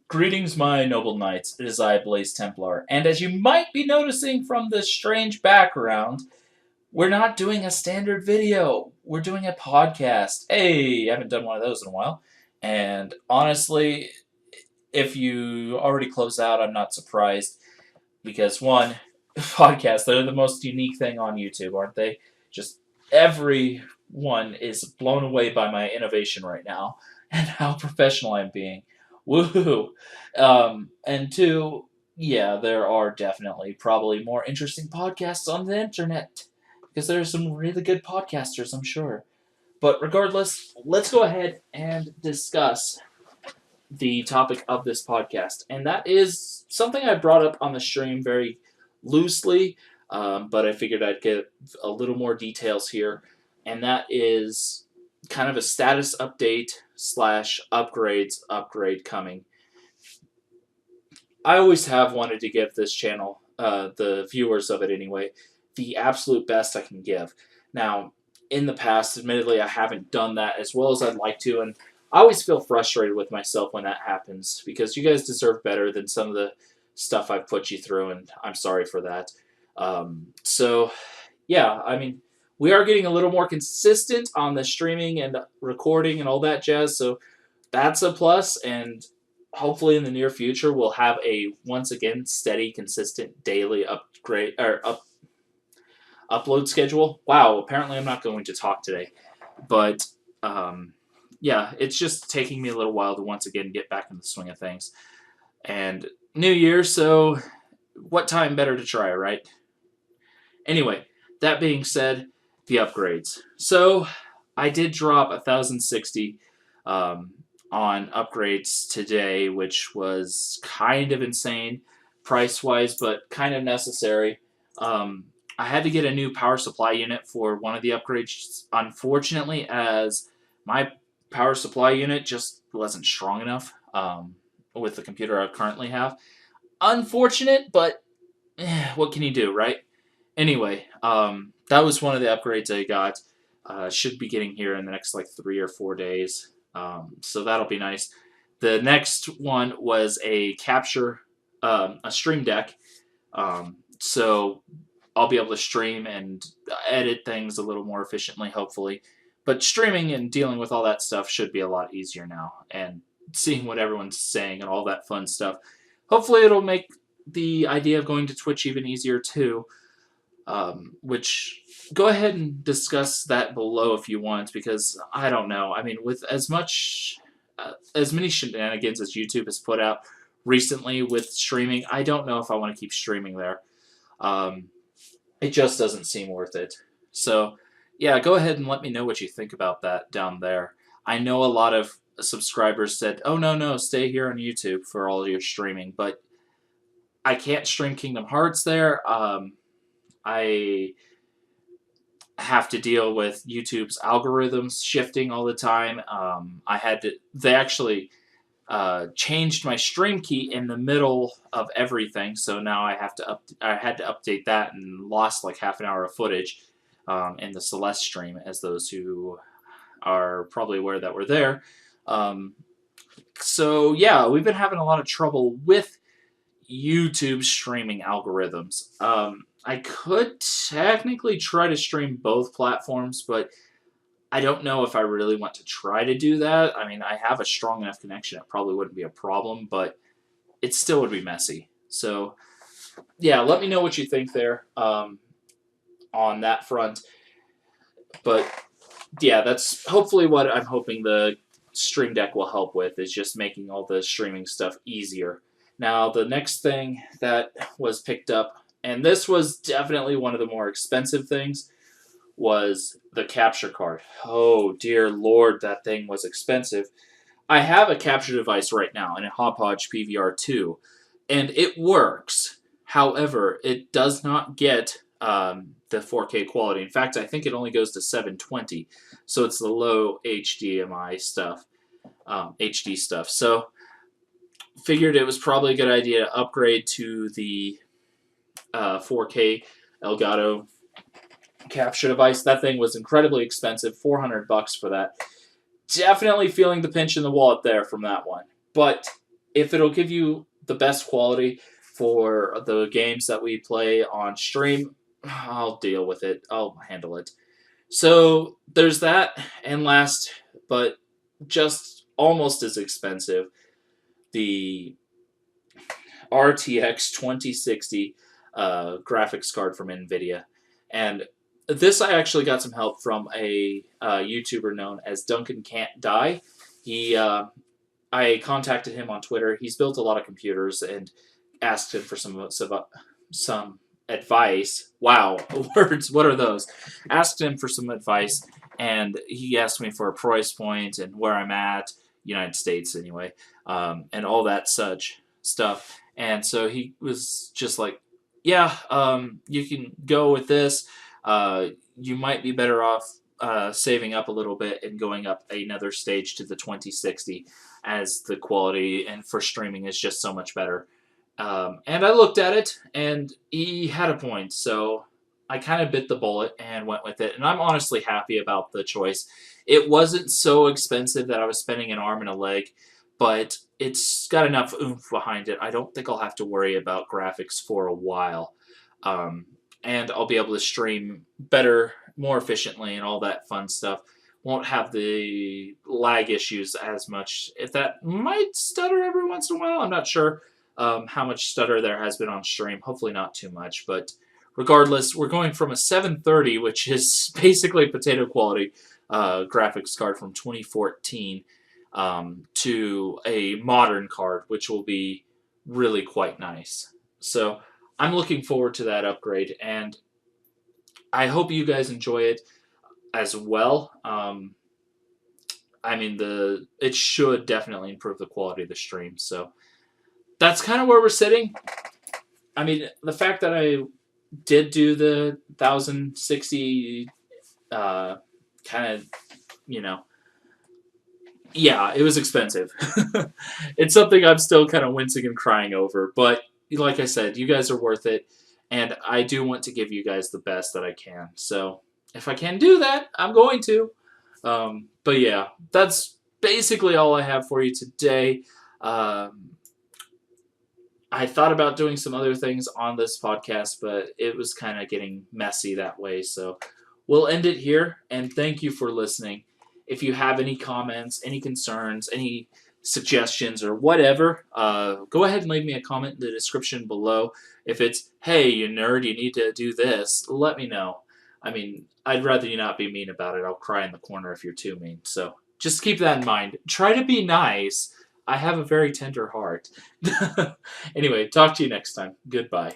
Greetings, my noble knights. It is I, Templar, and as you might be noticing from this strange background, we're not doing a standard video. We're doing a podcast. Hey, I haven't done one of those in a while. And honestly, if you already closed out, I'm not surprised because one, podcasts, they're the most unique thing on YouTube, aren't they? Just everyone is blown away by my innovation right now and how professional I'm being. Woohoo! And two, yeah, there are definitely probably more interesting podcasts on the internet because there are some really good podcasters, I'm sure. But regardless, let's go ahead and discuss the topic of this podcast, and that is something I brought up on the stream very loosely, but I figured I'd get a little more details here, and that is kind of a status update slash upgrade coming. I always have wanted to give this channel, the viewers of it anyway, the absolute best I can give. Now, in the past, admittedly, I haven't done that as well as I'd like to, and I always feel frustrated with myself when that happens because you guys deserve better than some of the stuff I've put you through, and I'm sorry for that. So, yeah, I mean, we are getting a little more consistent on the streaming and recording and all that jazz, so that's a plus, and hopefully in the near future we'll have a once again steady, consistent daily upload schedule. Wow, apparently I'm not going to talk today, but yeah, it's just taking me a little while to once again get back in the swing of things. And New Year, so what time better to try, right? Anyway, that being said, the upgrades. So I did drop 1,060 on upgrades today, which was kind of insane price-wise, but kind of necessary. I had to get a new power supply unit for one of the upgrades, unfortunately, as my power supply unit just wasn't strong enough with the computer I currently have. Unfortunate, but what can you do, right? Anyway, that was one of the upgrades I got. Should be getting here in the next like 3 or 4 days. So that'll be nice. The next one was a stream deck. So I'll be able to stream and edit things a little more efficiently, hopefully. But streaming and dealing with all that stuff should be a lot easier now. And seeing what everyone's saying and all that fun stuff. Hopefully it'll make the idea of going to Twitch even easier too. Which, go ahead and discuss that below if you want, because I don't know. I mean, with as many shenanigans as YouTube has put out recently with streaming, I don't know if I want to keep streaming there. It just doesn't seem worth it. So, yeah, go ahead and let me know what you think about that down there. I know a lot of subscribers said, oh, no, stay here on YouTube for all your streaming, but I can't stream Kingdom Hearts there. I have to deal with YouTube's algorithms shifting all the time. They actually changed my stream key in the middle of everything, so now I had to update that and lost like half an hour of footage in the Celeste stream, as those who are probably aware that we're there. So yeah, we've been having a lot of trouble with YouTube streaming algorithms. I could technically try to stream both platforms, but I don't know if I really want to try to do that. I mean, I have a strong enough connection, it probably wouldn't be a problem, but it still would be messy. So, yeah, let me know what you think there on that front. But, yeah, that's hopefully what I'm hoping the Stream Deck will help with, is just making all the streaming stuff easier. Now, the next thing that was picked up, and this was definitely one of the more expensive things, was the capture card. Oh, dear Lord, that thing was expensive. I have a capture device right now in a Hauppauge PVR2, and it works. However, it does not get the 4K quality. In fact, I think it only goes to 720, so it's the low HDMI stuff, HD stuff. So, figured it was probably a good idea to upgrade to the 4K Elgato capture device. That thing was incredibly expensive, $400 for that. Definitely feeling the pinch in the wallet there from that one. But if it'll give you the best quality for the games that we play on stream, I'll deal with it. I'll handle it. So there's that, and last, but just almost as expensive, the RTX 2060 graphics card from NVIDIA. And this I actually got some help from a YouTuber known as Duncan Can't Die. He, I contacted him on Twitter. He's built a lot of computers and asked him for some advice. Wow, words! What are those? Asked him for some advice, and he asked me for a price point and where I'm at, United States anyway, and all that such stuff. And so he was just like, "Yeah, you can go with this. You might be better off saving up a little bit and going up another stage to the 2060, as the quality and for streaming is just so much better." And I looked at it, and he had a point, so I kind of bit the bullet and went with it. And I'm honestly happy about the choice. It wasn't so expensive that I was spending an arm and a leg, but it's got enough oomph behind it. I don't think I'll have to worry about graphics for a while. Um, and I'll be able to stream better, more efficiently, and all that fun stuff. Won't have the lag issues as much. If that might stutter every once in a while, I'm not sure how much stutter there has been on stream. Hopefully not too much, but regardless, we're going from a 730, which is basically potato quality graphics card from 2014, to a modern card, which will be really quite nice. So I'm looking forward to that upgrade, and I hope you guys enjoy it as well. I mean, it should definitely improve the quality of the stream. So that's kind of where we're sitting. I mean, the fact that I did do the 1060, kind of, yeah, it was expensive. It's something I'm still kind of wincing and crying over. But like I said, you guys are worth it. And I do want to give you guys the best that I can. So if I can do that, I'm going to. But yeah, that's basically all I have for you today. I thought about doing some other things on this podcast, but it was kind of getting messy that way. So we'll end it here, and thank you for listening. If you have any comments, any concerns, any suggestions, or whatever, go ahead and leave me a comment in the description below. If it's, hey, you nerd, you need to do this, let me know. I mean, I'd rather you not be mean about it. I'll cry in the corner if you're too mean. So just keep that in mind. Try to be nice. I have a very tender heart. Anyway, talk to you next time. Goodbye.